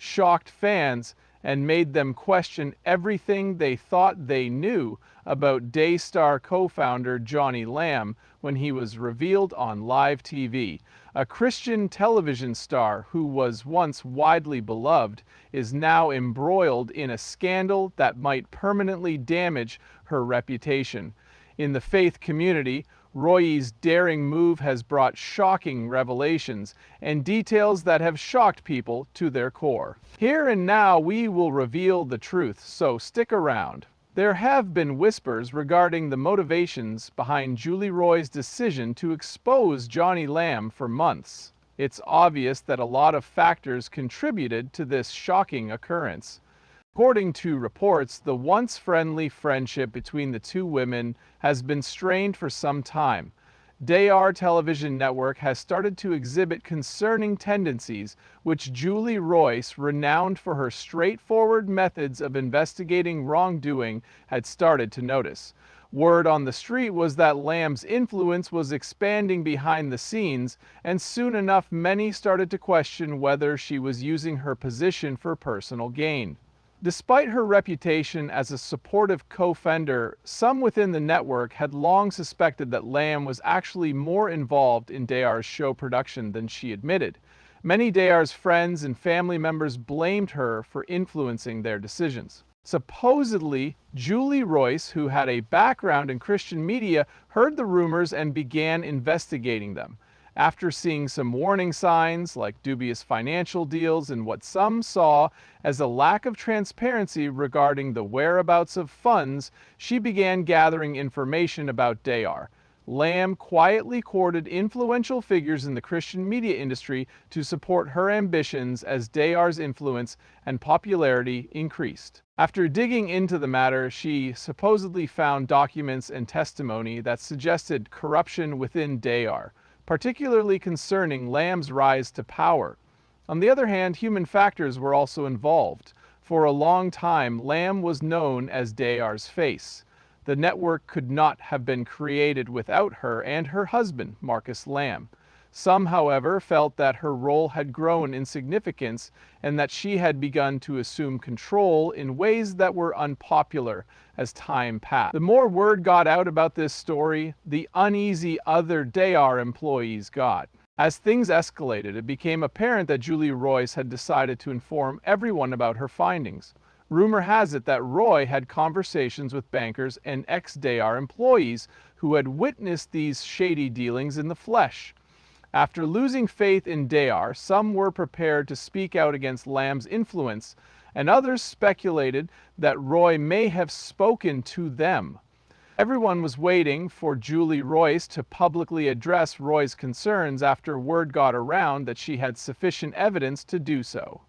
shocked fans, and made them question everything they thought they knew about Daystar co-founder Joni Lamb when he was revealed on live TV. A Christian television star who was once widely beloved is now embroiled in a scandal that might permanently damage her reputation. In the faith community, Roy's daring move has brought shocking revelations and details that have shocked people to their core. Here and now we will reveal the truth, so stick around. There have been whispers regarding the motivations behind Julie Roy's decision to expose Joni Lamb for months. It's obvious that a lot of factors contributed to this shocking occurrence. According to reports, the once friendly friendship between the two women has been strained for some time. Daystar television network has started to exhibit concerning tendencies which Julie Royce, renowned for her straightforward methods of investigating wrongdoing, had started to notice. Word on the street was that Lamb's influence was expanding behind the scenes, and soon enough many started to question whether she was using her position for personal gain. Despite her reputation as a supportive co-founder, some within the network had long suspected that Lamb was actually more involved in Daystar's show production than she admitted. Many Daystar's friends and family members blamed her for influencing their decisions. Supposedly, Julie Royce, who had a background in Christian media, heard the rumors and began investigating them. After seeing some warning signs, like dubious financial deals and what some saw as a lack of transparency regarding the whereabouts of funds, she began gathering information about Daystar. Lamb quietly courted influential figures in the Christian media industry to support her ambitions as Daystar's influence and popularity increased. After digging into the matter, she supposedly found documents and testimony that suggested corruption within Daystar, particularly concerning Lamb's rise to power. On the other hand, human factors were also involved. For a long time, Lamb was known as Daystar's face. The network could not have been created without her and her husband, Marcus Lamb. Some, however, felt that her role had grown in significance and that she had begun to assume control in ways that were unpopular as time passed. The more word got out about this story, the uneasy other Daystar employees got. As things escalated, it became apparent that Julie Royce had decided to inform everyone about her findings. Rumor has it that Roy had conversations with bankers and ex-Daystar employees who had witnessed these shady dealings in the flesh. After losing faith in Daystar, some were prepared to speak out against Lamb's influence, and others speculated that Roy may have spoken to them. Everyone was waiting for Julie Royce to publicly address Roy's concerns after word got around that she had sufficient evidence to do so.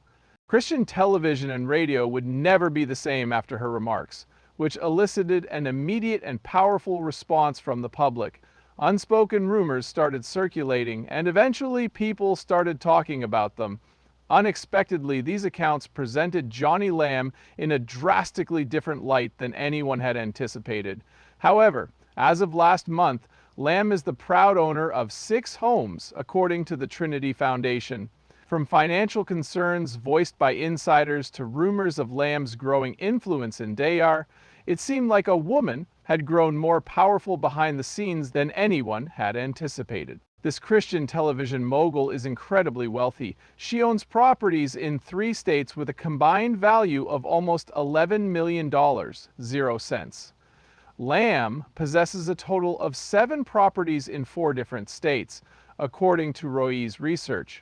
Christian television and radio would never be the same after her remarks, which elicited an immediate and powerful response from the public. Unspoken rumors started circulating, and eventually people started talking about them. Unexpectedly, these accounts presented Joni Lamb in a drastically different light than anyone had anticipated. However, as of last month, Lamb is the proud owner of 6 homes, according to the Trinity Foundation. From financial concerns voiced by insiders to rumors of Lamb's growing influence in Daystar, it seemed like a woman had grown more powerful behind the scenes than anyone had anticipated. This Christian television mogul is incredibly wealthy. She owns properties in 3 states with a combined value of almost $11 million, 0 cents. Lamb possesses a total of 7 properties in 4 different states, according to Royy's research.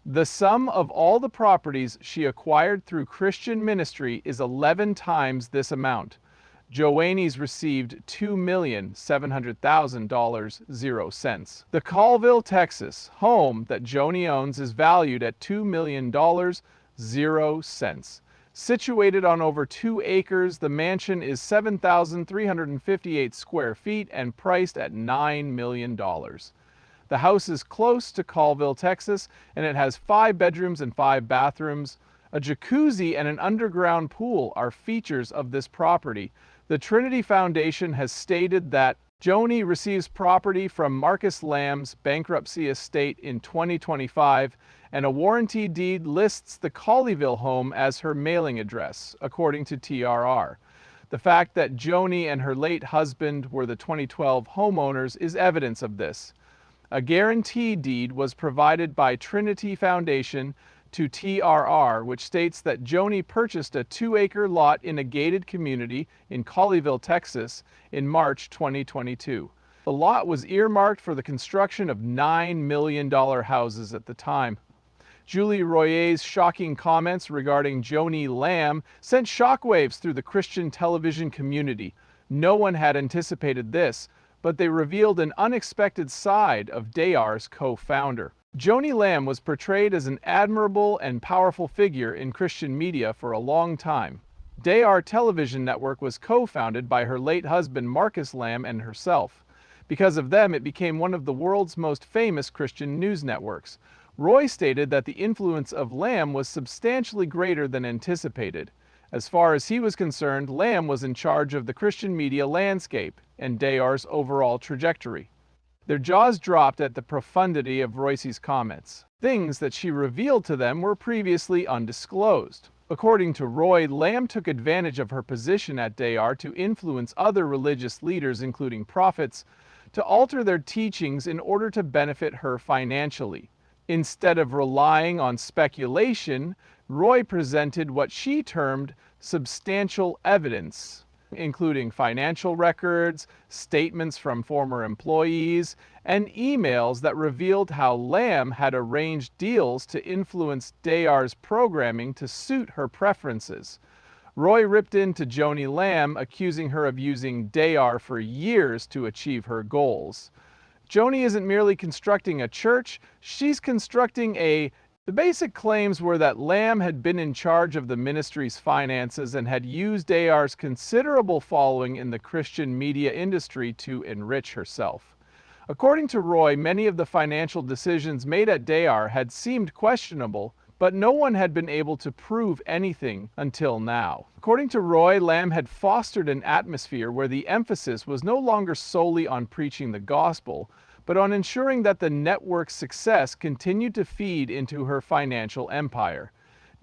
The sum of all the properties she acquired through Christian ministry is 11 times this amount. Joni's received $2,700,000, 0 cents. The Colville, Texas home that Joni owns is valued at $2 million, 0 cents. Situated on over 2 acres, the mansion is 7,358 square feet and priced at $9 million. The house is close to Colville, Texas, and it has 5 bedrooms and 5 bathrooms. A jacuzzi and an underground pool are features of this property. The Trinity Foundation has stated that Joni receives property from Marcus Lamb's bankruptcy estate in 2025, and a warranty deed lists the Colleyville home as her mailing address, according to TRR. The fact that Joni and her late husband were the 2012 homeowners is evidence of this. A guarantee deed was provided by Trinity Foundation to TRR, which states that Joni purchased a 2-acre lot in a gated community in Colleyville, Texas, in March 2022. The lot was earmarked for the construction of $9 million houses at the time. Julie Royy's shocking comments regarding Joni Lamb sent shockwaves through the Christian television community. No one had anticipated this, but they revealed an unexpected side of daystar's co-founder. Joni Lamb was portrayed as an admirable and powerful figure in Christian media for a long time. Daystar Television Network was co-founded by her late husband Marcus Lamb and herself. Because of them, it became one of the world's most famous Christian news networks. Royy stated that the influence of Lamb was substantially greater than anticipated. As far as he was concerned, Lamb was in charge of the Christian media landscape and daystar's overall trajectory. Their jaws dropped at the profundity of Roy's comments. Things that she revealed to them were previously undisclosed. According to Royy, Lamb took advantage of her position at daystar to influence other religious leaders, including prophets, to alter their teachings in order to benefit her financially. Instead of relying on speculation, Royy presented what she termed substantial evidence, including financial records, statements from former employees, and emails that revealed how Lamb had arranged deals to influence daystar's programming to suit her preferences. Royy ripped into Joni Lamb, accusing her of using daystar for years to achieve her goals. Joni isn't merely constructing a church, she's constructing The basic claims were that Lamb had been in charge of the ministry's finances and had used daystar's considerable following in the Christian media industry to enrich herself. According to Royy, many of the financial decisions made at daystar had seemed questionable, but no one had been able to prove anything until now. According to Royy, Lamb had fostered an atmosphere where the emphasis was no longer solely on preaching the gospel, but on ensuring that the network's success continued to feed into her financial empire.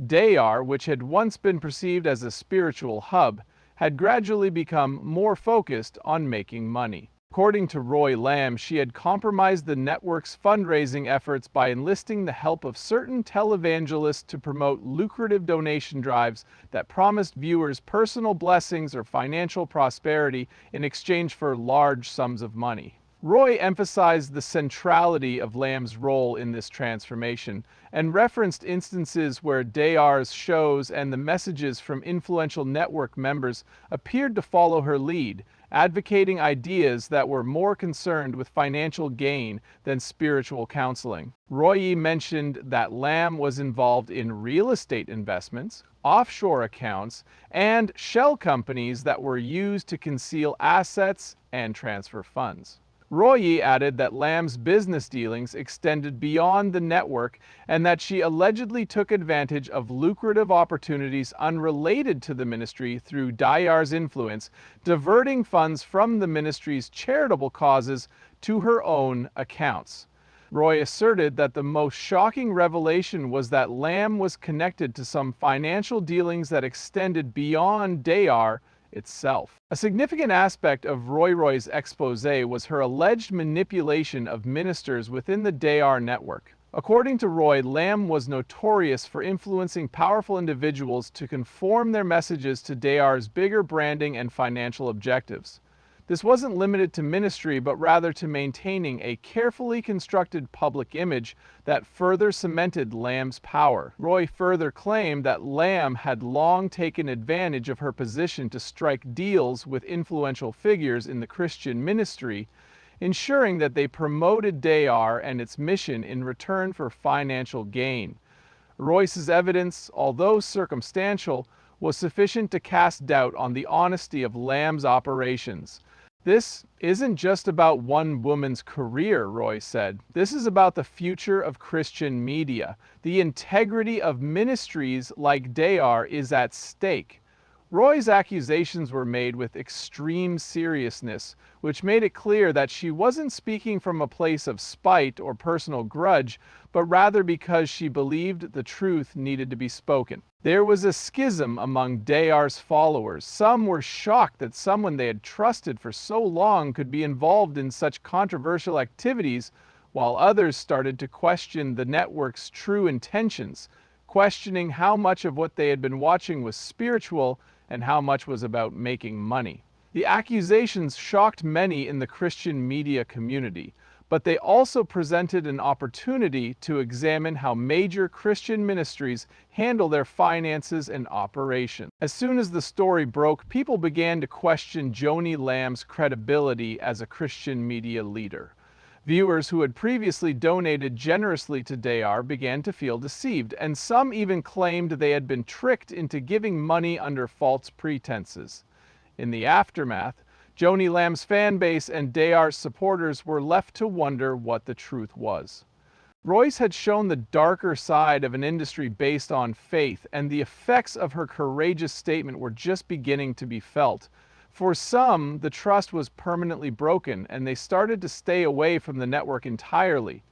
daystar, which had once been perceived as a spiritual hub, had gradually become more focused on making money. According to Royy Lamb, she had compromised the network's fundraising efforts by enlisting the help of certain televangelists to promote lucrative donation drives that promised viewers personal blessings or financial prosperity in exchange for large sums of money. Royy emphasized the centrality of Lamb's role in this transformation and referenced instances where daystar's shows and the messages from influential network members appeared to follow her lead, advocating ideas that were more concerned with financial gain than spiritual counseling. Royy mentioned that Lamb was involved in real estate investments, offshore accounts, and shell companies that were used to conceal assets and transfer funds. Royy added that Lamb's business dealings extended beyond the network and that she allegedly took advantage of lucrative opportunities unrelated to the ministry through daystar's influence, diverting funds from the ministry's charitable causes to her own accounts. Royy asserted that the most shocking revelation was that Lamb was connected to some financial dealings that extended beyond daystar itself. A significant aspect of Roy's expose was her alleged manipulation of ministers within the daystar network. According to Royy, Lamb was notorious for influencing powerful individuals to conform their messages to daystar's bigger branding and financial objectives. This wasn't limited to ministry, but rather to maintaining a carefully constructed public image that further cemented Lamb's power. Royy further claimed that Lamb had long taken advantage of her position to strike deals with influential figures in the Christian ministry, ensuring that they promoted daystar and its mission in return for financial gain. Roy's evidence, although circumstantial, was sufficient to cast doubt on the honesty of Lamb's operations. This isn't just about one woman's career, Royy said. This is about the future of Christian media. The integrity of ministries like daystar is at stake. Roy's accusations were made with extreme seriousness, which made it clear that she wasn't speaking from a place of spite or personal grudge, but rather because she believed the truth needed to be spoken. There was a schism among Dayar's followers. Some were shocked that someone they had trusted for so long could be involved in such controversial activities, while others started to question the network's true intentions, questioning how much of what they had been watching was spiritual and how much was about making money. The accusations shocked many in the Christian media community, but they also presented an opportunity to examine how major Christian ministries handle their finances and operation. As soon as the story broke, people began to question Joni Lamb's credibility as a Christian media leader. Viewers who had previously donated generously to Dayar began to feel deceived, and some even claimed they had been tricked into giving money under false pretenses. In the aftermath, Joni Lamb's fan base and Dayar's supporters were left to wonder what the truth was. Royce had shown the darker side of an industry based on faith, and the effects of her courageous statement were just beginning to be felt. For some, the trust was permanently broken, and they started to stay away from the network entirely.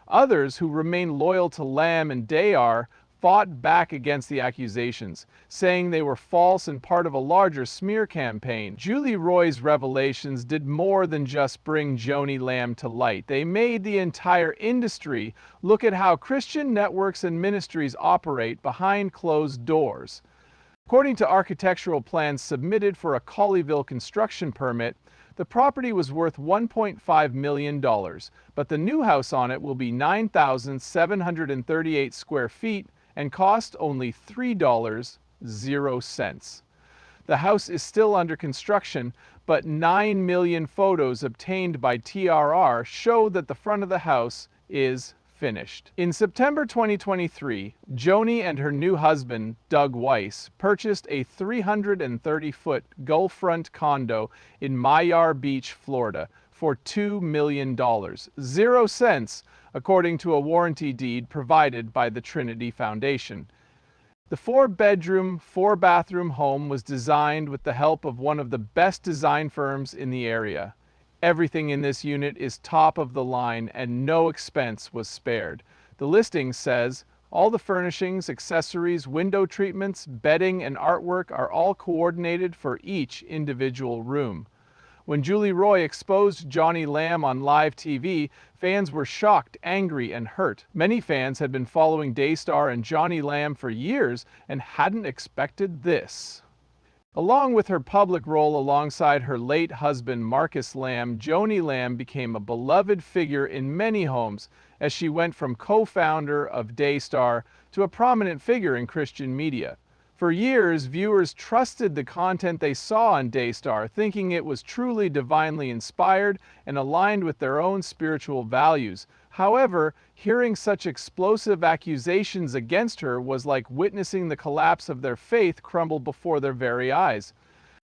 Others, who remained loyal to Lamb and Dayar, fought back against the accusations, saying they were false and part of a larger smear campaign. Julie Roy's revelations did more than just bring Joni Lamb to light. They made the entire industry look at how Christian networks and ministries operate behind closed doors. According to architectural plans submitted for a Colleyville construction permit, the property was worth $1.5 million, but the new house on it will be 9,738 square feet and cost only $3.00. The house is still under construction, but 9 million photos obtained by TRR show that the front of the house is finished. In September 2023, Joni and her new husband, Doug Weiss, purchased a 330-foot Gulfront condo in Mayar Beach, Florida, for $2 million, 0 cents, according to a warranty deed provided by the Trinity Foundation. The 4-bedroom, 4-bathroom home was designed with the help of one of the best design firms in the area. Everything in this unit is top of the line and no expense was spared. The listing says, all the furnishings, accessories, window treatments, bedding, and artwork are all coordinated for each individual room. When Julie Roy exposed Joni Lamb on live TV, fans were shocked, angry, and hurt. Many fans had been following Daystar and Joni Lamb for years and hadn't expected this. Along with her public role alongside her late husband Marcus Lamb, Joni Lamb became a beloved figure in many homes as she went from co-founder of Daystar to a prominent figure in Christian media. For years, viewers trusted the content they saw on Daystar, thinking it was truly divinely inspired and aligned with their own spiritual values. However, hearing such explosive accusations against her was like witnessing the collapse of their faith crumble before their very eyes.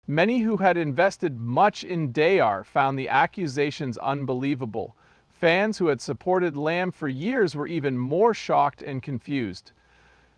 Many who had invested much in Dayar found the accusations unbelievable. Fans who had supported Lamb for years were even more shocked and confused.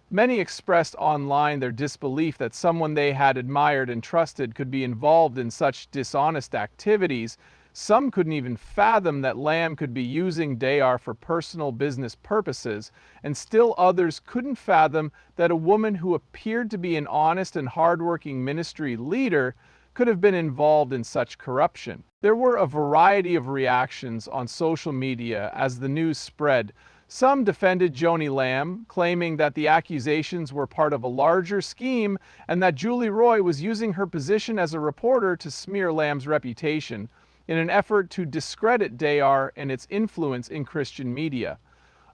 Many expressed online their disbelief that someone they had admired and trusted could be involved in such dishonest activities. Some couldn't even fathom that Lamb could be using Dayar for personal business purposes, and still others couldn't fathom that a woman who appeared to be an honest and hardworking ministry leader could have been involved in such corruption. There were a variety of reactions on social media as the news spread. Some defended Joni Lamb, claiming that the accusations were part of a larger scheme and that Julie Roy was using her position as a reporter to smear Lamb's reputation in an effort to discredit Dayar and its influence in Christian media.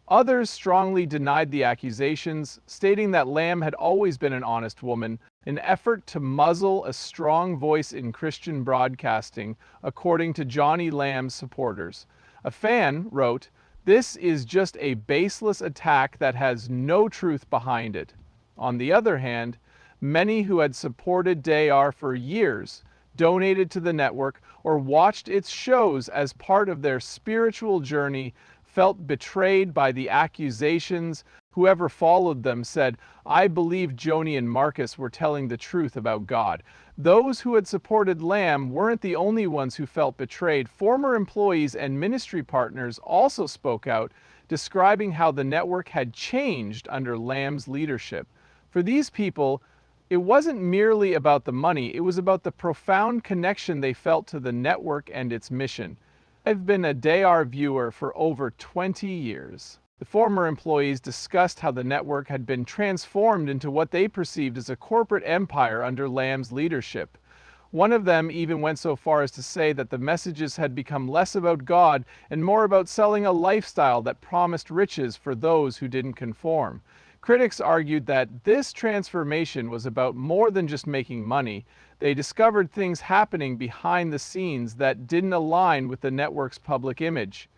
Others strongly denied the accusations, stating that Lamb had always been an honest woman, an effort to muzzle a strong voice in Christian broadcasting, according to Joni Lamb's supporters. A fan wrote, "This is just a baseless attack that has no truth behind it." On the other hand, many who had supported Dayar for years, donated to the network, or watched its shows as part of their spiritual journey felt betrayed by the accusations, Whoever followed them said, "I believe Joni and Marcus were telling the truth about God." Those who had supported Lamb weren't the only ones who felt betrayed. Former employees and ministry partners also spoke out, describing how the network had changed under Lamb's leadership. For these people, it wasn't merely about the money, it was about the profound connection they felt to the network and its mission. I've been a daystar viewer for over 20 years. The former employees discussed how the network had been transformed into what they perceived as a corporate empire under Lamb's leadership. One of them even went so far as to say that the messages had become less about God and more about selling a lifestyle that promised riches for those who didn't conform. Critics argued that this transformation was about more than just making money. They discovered things happening behind the scenes that didn't align with the network's public image.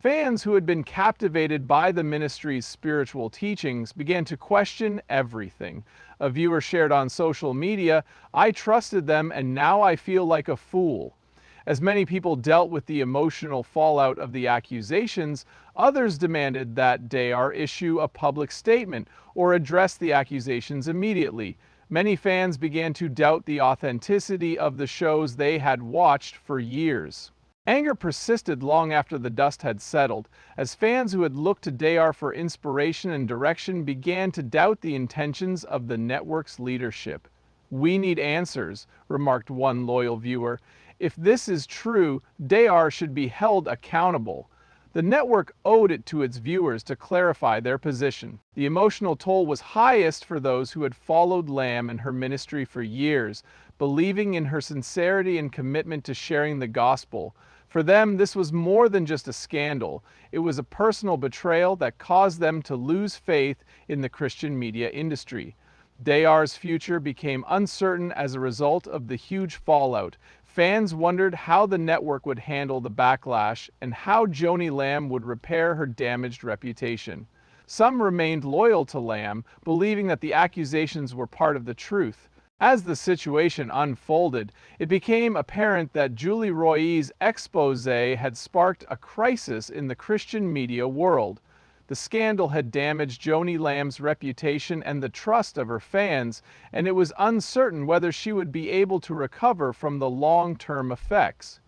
Fans who had been captivated by the ministry's spiritual teachings began to question everything. A viewer shared on social media, "I trusted them and now I feel like a fool." As many people dealt with the emotional fallout of the accusations, others demanded that daystar issue a public statement or address the accusations immediately. Many fans began to doubt the authenticity of the shows they had watched for years. Anger persisted long after the dust had settled, as fans who had looked to daystar for inspiration and direction began to doubt the intentions of the network's leadership. "We need answers," remarked one loyal viewer. "If this is true, daystar should be held accountable." The network owed it to its viewers to clarify their position. The emotional toll was highest for those who had followed Lamb and her ministry for years, believing in her sincerity and commitment to sharing the gospel. For them, this was more than just a scandal. It was a personal betrayal that caused them to lose faith in the Christian media industry. daystar's future became uncertain as a result of the huge fallout. Fans wondered how the network would handle the backlash and how Joni Lamb would repair her damaged reputation. Some remained loyal to Lamb, believing that the accusations were part of the truth. As the situation unfolded, it became apparent that Royy's expose had sparked a crisis in the Christian media world. The scandal had damaged Joni Lamb's reputation and the trust of her fans, and it was uncertain whether she would be able to recover from the long-term effects.